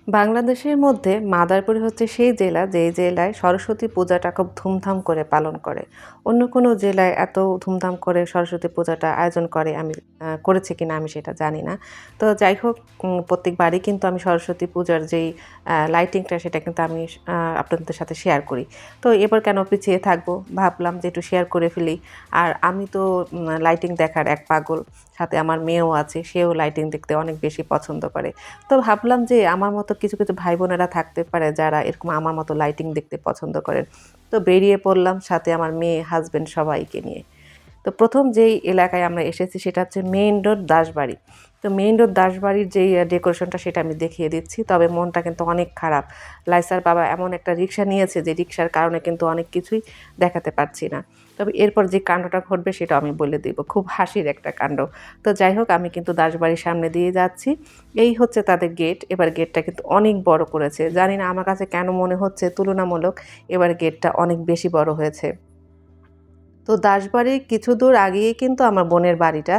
বাংলাদেশের মধ্যে মাদারীপুর হচ্ছে সেই জেলা যেই জেলায় সরস্বতী পূজাটা খুব ধুমধাম করে পালন করে। অন্য কোনো জেলায় এত ধুমধাম করে সরস্বতী পূজাটা আয়োজন করে আমি করেছে কিনা আমি সেটা জানি না। তো যাই হোক প্রত্যেকবারই কিন্তু আমি সরস্বতী পূজার যেই লাইটিংটা সেটা কিন্তু আমি আপনাদের সাথে শেয়ার করি। তো এবার কেন পিছিয়ে থাকবো? ভাবলাম যে একটু শেয়ার করে ফেলি। আর আমি তো লাইটিং দেখার এক পাগল। সাথে আমার মেয়েও আছে, সেও লাইটিং দেখতে অনেক বেশি পছন্দ করে। তো ভাবলাম যে আমার মতো কিছু, কিছু ভাই বোনেরা থাকতে পারে যারা এরকম আমার মতো লাইটিং দেখতে পছন্দ করেন। তো বেরিয়ে পড়লাম সাথে আমার মেয়ে, হাসব্যান্ড সবাইকে নিয়ে। তো ১ম যেই এলাকায় আমরা এসেছি সেটা হচ্ছে মেইন রোড দাসবাড়ি। তো মেইন রোড দাসবাড়ির যেই ডেকোরেশনটা সেটা আমি দেখিয়ে দিচ্ছি। তবে মনটা কিন্তু অনেক খারাপ। লাইসার বাবা এমন একটা রিক্সা নিয়েছে যে রিক্সার কারণে কিন্তু অনেক কিছুই দেখাতে পারছি না। তবে এরপর যে কাণ্ডটা ঘটবে সেটাও আমি বলে দিব। খুব হাসির একটা কাণ্ড। তো যাই হোক আমি কিন্তু দাসবাড়ির সামনে দিয়ে যাচ্ছি। এই হচ্ছে তাদের গেট। এবার গেটটা কিন্তু অনেক বড় করেছে। জানি না আমার কাছে কেন মনে হচ্ছে তুলনামূলক এবার গেটটা অনেক বেশি বড় হয়েছে। তো দাসবাড়ির কিছু দূর আগেই কিন্তু আমার বোনের বাড়িটা।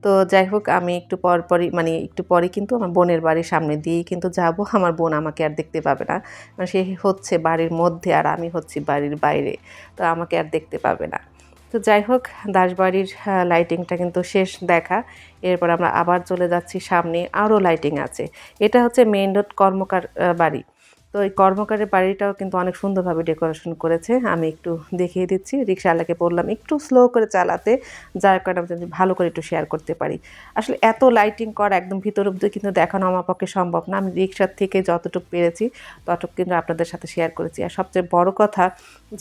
তো যাই হোক আমি একটু পরপরই মানে একটু পরে কিন্তু আমার বোনের বাড়ির সামনে দিয়েই কিন্তু যাবো। আমার বোন আমাকে আর দেখতে পাবে না। সে হচ্ছে বাড়ির মধ্যে আর আমি হচ্ছি বাড়ির বাইরে। তো আমাকে আর দেখতে পাবে না। তো যাই হোক দাসবাড়ির লাইটিংটা কিন্তু শেষ দেখা। এরপর আমরা আবার চলে যাচ্ছি সামনে আরও লাইটিং আছে। এটা হচ্ছে মেইন রোড কর্মকার বাড়ি। তো এই কর্মকারের বাড়িটাও কিন্তু অনেক সুন্দরভাবে ডেকোরেশন করেছে। আমি একটু দেখিয়ে দিচ্ছি। রিক্শাওয়ালাকে বললাম একটু স্লো করে চালাতে, যার কারণে আমি যদি ভালো করে একটু শেয়ার করতে পারি। আসলে এত লাইটিং করা একদম ভিতর অব্দি কিন্তু দেখানো আমার পক্ষে সম্ভব না। আমি রিক্সার থেকে যতটুকু পেরেছি ততটুকু কিন্তু আপনাদের সাথে শেয়ার করেছি। আর সবচেয়ে বড় কথা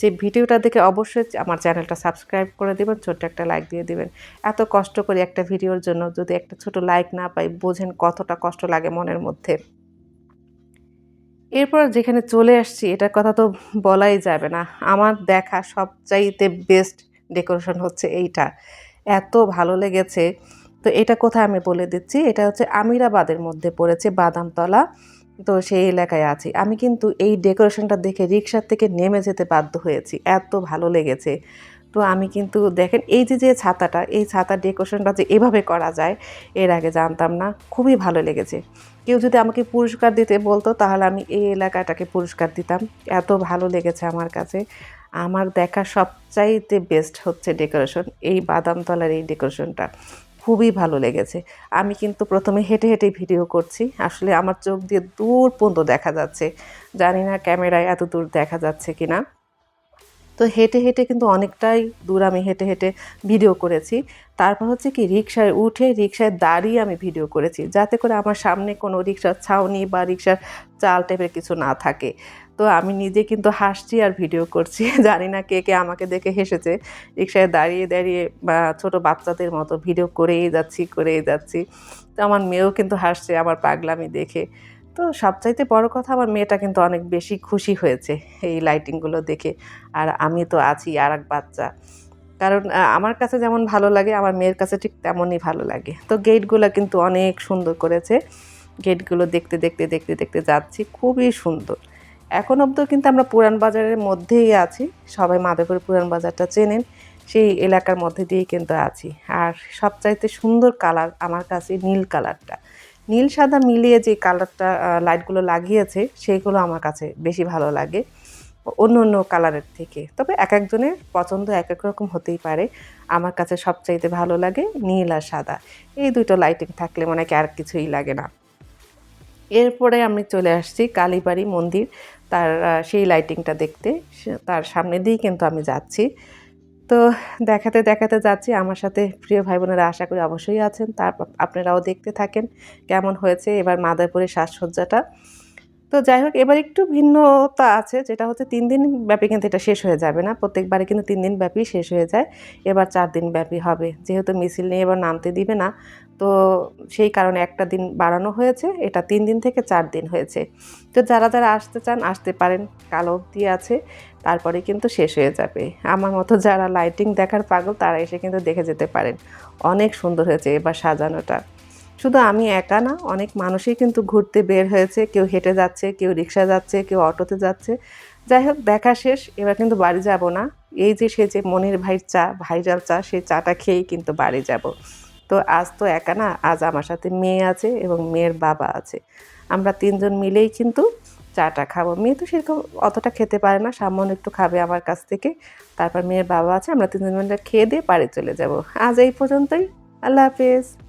যে ভিডিওটা দেখে অবশ্যই আমার চ্যানেলটা সাবস্ক্রাইব করে দিবেন, ছোট্ট একটা লাইক দিয়ে দিবেন। এত কষ্ট করে একটা ভিডিওর জন্য যদি একটা ছোট লাইক না পাই, বোঝেন কতটা কষ্ট লাগে মনের মধ্যে। এরপর যেখানে চলে আসছি এটার কথা তো বলাই যাবে না। আমার দেখা সবচাইতে বেস্ট ডেকোরেশন হচ্ছে এইটা। এত ভালো লেগেছে। তো এটা কোথায় আমি বলে দিচ্ছি। এটা হচ্ছে আমিরাবাদের মধ্যে পড়েছে বাদামতলা। তো সেই এলাকায় আছি। আমি কিন্তু এই ডেকোরেশনটা দেখে রিক্সার থেকে নেমে যেতে বাধ্য হয়েছি। এত ভালো লেগেছে। তো আমি কিন্তু দেখেন এই যে ছাতাটা, এই ছাতার ডেকোরেশনটা যে এভাবে করা যায় এর আগে জানতাম না। খুবই ভালো লেগেছে। কেউ যদি আমাকে পুরস্কার দিতে বলতো তাহলে আমি এই এলাকাটাকে পুরস্কার দিতাম। এত ভালো লেগেছে আমার কাছে। আমার দেখা সবচাইতে বেস্ট হচ্ছে ডেকোরেশন এই বাদামতলার এই ডেকোরেশনটা। খুবই ভালো লেগেছে। আমি কিন্তু ১ম এ হেঁটে, হেঁটেই ভিডিও করছি। আসলে আমার চোখ দিয়ে দূর পর্যন্ত দেখা যাচ্ছে। জানি না ক্যামেরায় এত দূর দেখা যাচ্ছে কিনা। তো হেঁটে, হেঁটে কিন্তু অনেকটাই দূর আমি হেঁটে, হেঁটে ভিডিও করেছি। তারপর হচ্ছে কি রিকশায় উঠে রিকশায় দাঁড়িয়ে আমি ভিডিও করেছি। যাতে করে আমার সামনে কোনো রিকশার ছাউনি বা রিকশার চাল টাইপের কিছু না থাকে। তো আমি নিজে কিন্তু হাসছি আর ভিডিও করছি। জানি না কে, কে আমাকে দেখে হেসেছে। রিকশায় দাঁড়িয়ে, দাঁড়িয়ে বা ছোট বাচ্চাদের মতো ভিডিও করেই যাচ্ছি, করেই যাচ্ছি। তো আমার মেয়েও কিন্তু হাসছে আমার পাগলামি দেখে। তো সবচাইতে বড় কথা আমার মেয়েটা কিন্তু অনেক বেশি খুশি হয়েছে এই লাইটিংগুলো দেখে। আর আমি তো আছি আরেক বাচ্চা। কারণ আমার কাছে যেমন ভালো লাগে আমার মেয়ের কাছে ঠিক তেমনই ভালো লাগে। তো গেটগুলা কিন্তু অনেক সুন্দর করেছে। গেটগুলো দেখতে, দেখতে, দেখতে, দেখতে যাচ্ছি। খুবই সুন্দর। এখন অব্দিও কিন্তু আমরা পুরান বাজারের মধ্যেই আছি। সবাই মাধবপুর পুরান বাজারটা চেনেন। সেই এলাকার মধ্যে দিয়েই কিন্তু আছি। আর সবচাইতে সুন্দর কালার আমার কাছে নীল কালারটা। নীল সাদা মিলিয়ে যে কালারটা লাইটগুলো লাগিয়েছে সেইগুলো আমার কাছে বেশি ভালো লাগে অন্য কালারের থেকে। তবে একেকজনের পছন্দ একেক রকম হতেই পারে। আমার কাছে সবচাইতে ভালো লাগে নীল আর সাদা। এই ২ টো লাইটিং থাকলে মনে হয় কি আর কিছুই লাগে না। এরপরে আমি চলে আসছি কালীবাড়ি মন্দির। তার সেই লাইটিংটা দেখতে। তার সামনে দিয়েই কিন্তু আমি যাচ্ছি। তো দেখাতে, দেখাতে যাচ্ছি। আমার সাথে প্রিয় ভাই-বোনেরা আশা করি অবশ্যই আছেন। আপনারাও দেখতে থাকেন কেমন হয়েছে এবার মাদারীপুরের সাজসজ্জাটা। তো যাই হোক এবার একটু ভিন্নতা আছে যেটা হচ্ছে ৩ দিন ব্যাপী কিন্তু এটা শেষ হয়ে যাবে না। প্রত্যেকবারে কিন্তু ৩ দিন ব্যাপী শেষ হয়ে যায়। এবার ৪ দিন ব্যাপী হবে। যেহেতু মিছিল নিয়ে এবার নামতে দিবে না, তো সেই কারণে একটা দিন বাড়ানো হয়েছে। এটা ৩ দিন থেকে ৪ দিন হয়েছে। তো যারা, যারা আসতে চান আসতে পারেন। কাল অবধি আছে। তারপরে কিন্তু শেষ হয়ে যাবে। আমার মতো যারা লাইটিং দেখার পাগল তারা এসে কিন্তু দেখে যেতে পারেন। অনেক সুন্দর হয়েছে এবার সাজানোটা। শুধু আমি একা না, অনেক মানুষই কিন্তু ঘুরতে বের হয়েছে। কেউ হেঁটে যাচ্ছে, কেউ রিক্সায় যাচ্ছে, কেউ অটোতে যাচ্ছে। যাই হোক দেখা শেষ। এবার কিন্তু বাড়ি যাব না। এই যে সে যে মনির ভাইয়ের চা, ভাইরাল চা, সেই চাটা খেয়েই কিন্তু বাড়ি যাব। তো আজ তো একা না, আজ আমার সাথে মেয়ে আছে এবং মেয়ের বাবা আছে। আমরা ৩ জন মিলেই কিন্তু চাটা খাবো। মেয়ে তো সেরকম অতটা খেতে পারে না, সামান্য একটু খাবে আমার কাছ থেকে। তারপর মেয়ের বাবা আছে, আমরা ৩ জন মিলে খেয়ে দিয়ে বাড়ি চলে যাব। আজ এই পর্যন্তই। আল্লাহ হাফেজ।